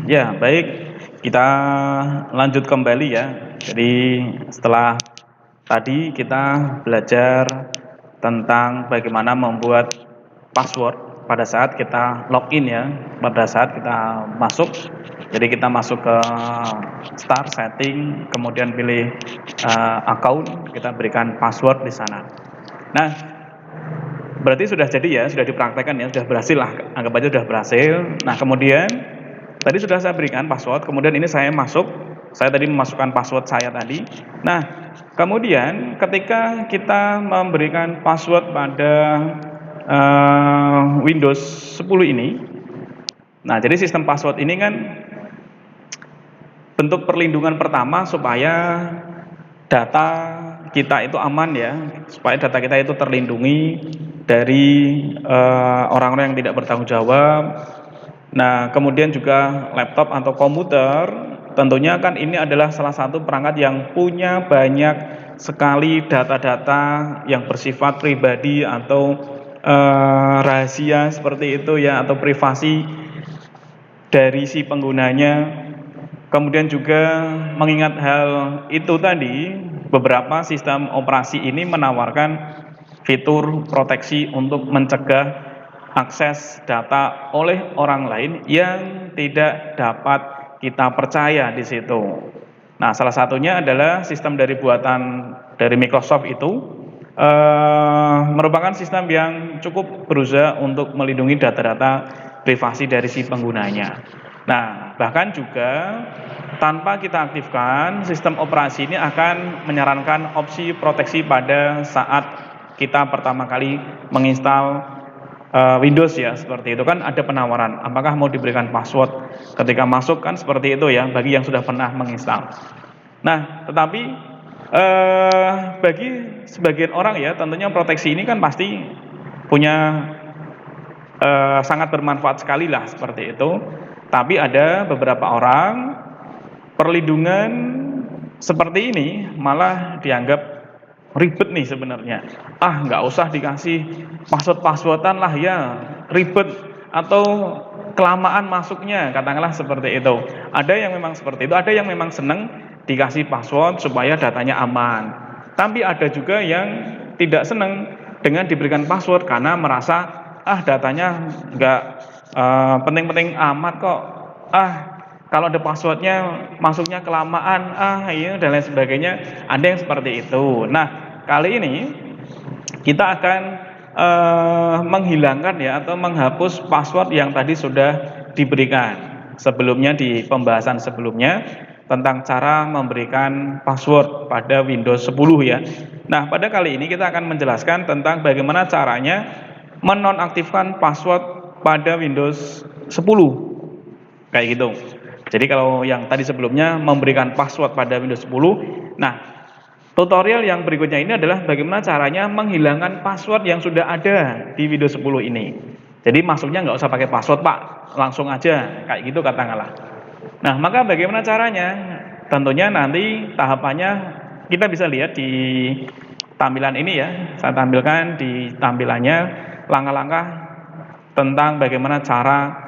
Ya, baik. Kita lanjut kembali ya. Jadi setelah tadi kita belajar tentang bagaimana membuat password pada saat kita login ya, pada saat kita masuk. Jadi kita masuk ke start setting, kemudian pilih account, kita berikan password di sana. Nah, berarti sudah jadi ya, sudah dipraktekkan ya, sudah berhasil lah, anggap aja sudah berhasil. Nah, kemudian tadi sudah saya berikan password, kemudian ini saya masuk, saya tadi memasukkan password saya tadi. Nah, kemudian ketika kita memberikan password pada Windows 10 ini, nah jadi sistem password ini kan bentuk perlindungan pertama supaya data kita itu aman ya, supaya data kita itu terlindungi dari orang-orang yang tidak bertanggung jawab. Nah, kemudian juga laptop atau komputer, tentunya kan ini adalah salah satu perangkat yang punya banyak sekali data-data yang bersifat pribadi atau rahasia seperti itu ya, atau privasi dari si penggunanya. Kemudian juga mengingat hal itu tadi, beberapa sistem operasi ini menawarkan fitur proteksi untuk mencegah akses data oleh orang lain yang tidak dapat kita percaya di situ. Nah, salah satunya adalah sistem dari buatan dari Microsoft itu merupakan sistem yang cukup berusaha untuk melindungi data-data privasi dari si penggunanya. Nah, bahkan juga tanpa kita aktifkan, sistem operasi ini akan menyarankan opsi proteksi pada saat kita pertama kali menginstal Windows ya, seperti itu kan ada penawaran. Apakah mau diberikan password ketika masuk kan seperti itu ya, bagi yang sudah pernah menginstal. Nah, tetapi bagi sebagian orang ya, tentunya proteksi ini kan pasti punya sangat bermanfaat sekali lah seperti itu. Tapi ada beberapa orang perlindungan seperti ini malah dianggap ribet nih sebenarnya. Nggak usah dikasih password-passwordan lah ya, ribet atau kelamaan masuknya, katakanlah seperti itu. Ada yang memang seperti itu, ada yang memang senang dikasih password supaya datanya aman. Tapi ada juga yang tidak senang dengan diberikan password karena merasa datanya nggak penting-penting amat kok. Kalau ada passwordnya masuknya kelamaan, iya dan lain sebagainya. Ada yang seperti itu. Nah, kali ini kita akan menghilangkan ya atau menghapus password yang tadi sudah diberikan sebelumnya di pembahasan sebelumnya tentang cara memberikan password pada Windows 10 ya. Nah, pada kali ini kita akan menjelaskan tentang bagaimana caranya menonaktifkan password pada Windows 10. Kayak gitu. Jadi kalau yang tadi sebelumnya memberikan password pada Windows 10, nah tutorial yang berikutnya ini adalah bagaimana caranya menghilangkan password yang sudah ada di Windows 10 ini. Jadi masuknya nggak usah pakai password Pak, langsung aja kayak gitu katakanlah. Nah, maka bagaimana caranya? Tentunya nanti tahapannya kita bisa lihat di tampilan ini ya. Saya tampilkan di tampilannya langkah-langkah tentang bagaimana cara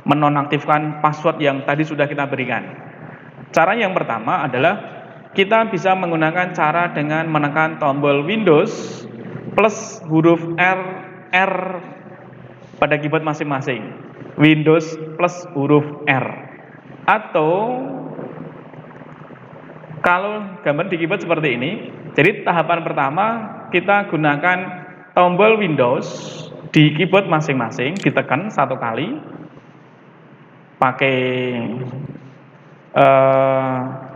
menonaktifkan password yang tadi sudah kita berikan. Cara yang pertama adalah kita bisa menggunakan cara dengan menekan tombol Windows plus huruf R pada keyboard masing-masing. Windows plus huruf R. Atau kalau gambar di keyboard seperti ini, jadi tahapan pertama kita gunakan tombol Windows di keyboard masing-masing, ditekan satu kali, pakai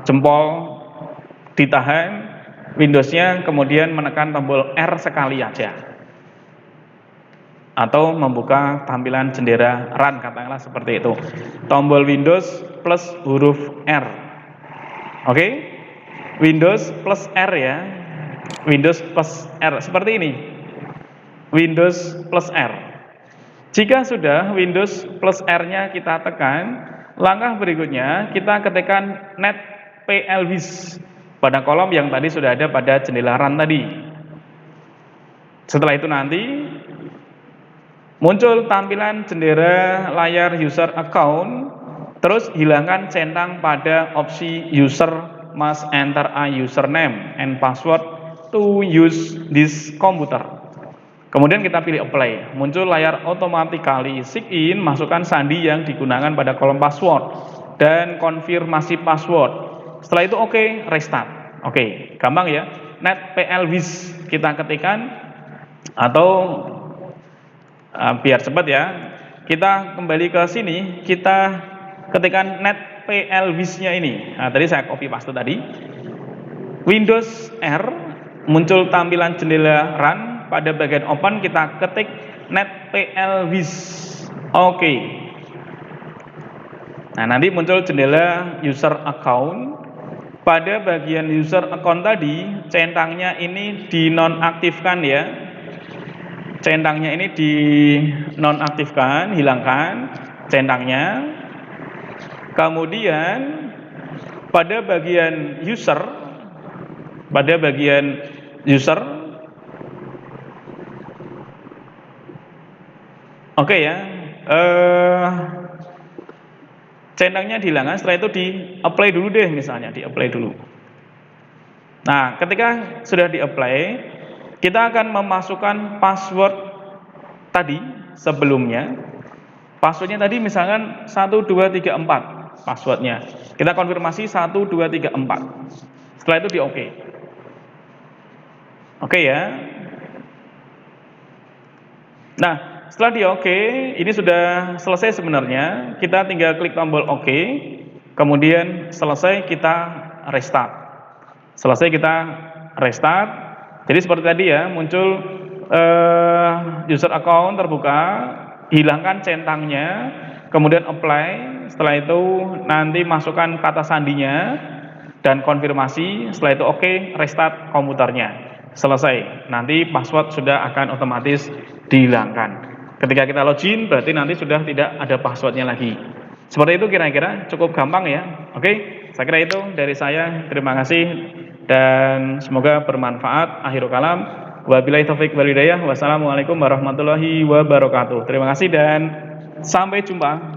jempol ditahan Windowsnya, kemudian menekan tombol R sekali aja, atau membuka tampilan jendela run katakanlah seperti itu. Tombol Windows plus huruf R. Oke? Windows plus R ya. Windows plus R seperti ini. Windows plus R. Jika sudah Windows plus R-nya kita tekan, langkah berikutnya kita ketikkan net plvis pada kolom yang tadi sudah ada pada jendela run tadi. Setelah itu nanti muncul tampilan jendela layar user account, Terus hilangkan centang pada opsi user must enter a username and password to use this computer. Kemudian kita pilih apply. Muncul layar automatically sign in, masukkan sandi yang digunakan pada kolom password dan konfirmasi password. Setelah itu oke, restart. Oke, gampang ya. netplwiz kita ketikkan atau biar cepat ya. Kita kembali ke sini, kita ketikkan netplwiz-nya ini. Nah, tadi saya copy paste tadi. Windows R, muncul tampilan jendela run. Pada bagian open kita ketik netplwiz. Oke. Nah, nanti muncul jendela user account. Pada bagian user account tadi, centangnya ini dinonaktifkan ya. Centangnya ini dinonaktifkan, hilangkan centangnya. Kemudian pada bagian user, oke ya, centangnya dihilangkan. Setelah itu di apply dulu deh, misalnya di apply dulu. Nah, ketika sudah di apply, kita akan memasukkan password tadi sebelumnya. Passwordnya tadi misalkan 1234 passwordnya. Kita konfirmasi 1234. Setelah itu di OK. Oke ya. Nah, setelah di OK, ini sudah selesai sebenarnya. Kita tinggal klik tombol OK. Kemudian selesai, kita restart. Jadi seperti tadi ya, muncul user account terbuka, hilangkan centangnya, kemudian apply. Setelah itu nanti masukkan kata sandinya dan konfirmasi. Setelah itu oke, restart komputernya. Selesai. Nanti password sudah akan otomatis dihilangkan. Ketika kita login, berarti nanti sudah tidak ada passwordnya lagi. Seperti itu kira-kira, cukup gampang ya. Oke, saya kira itu dari saya. Terima kasih dan semoga bermanfaat. Akhirul kalam. Wabillahi taufik wal hidayah. Wassalamualaikum warahmatullahi wabarakatuh. Terima kasih dan sampai jumpa.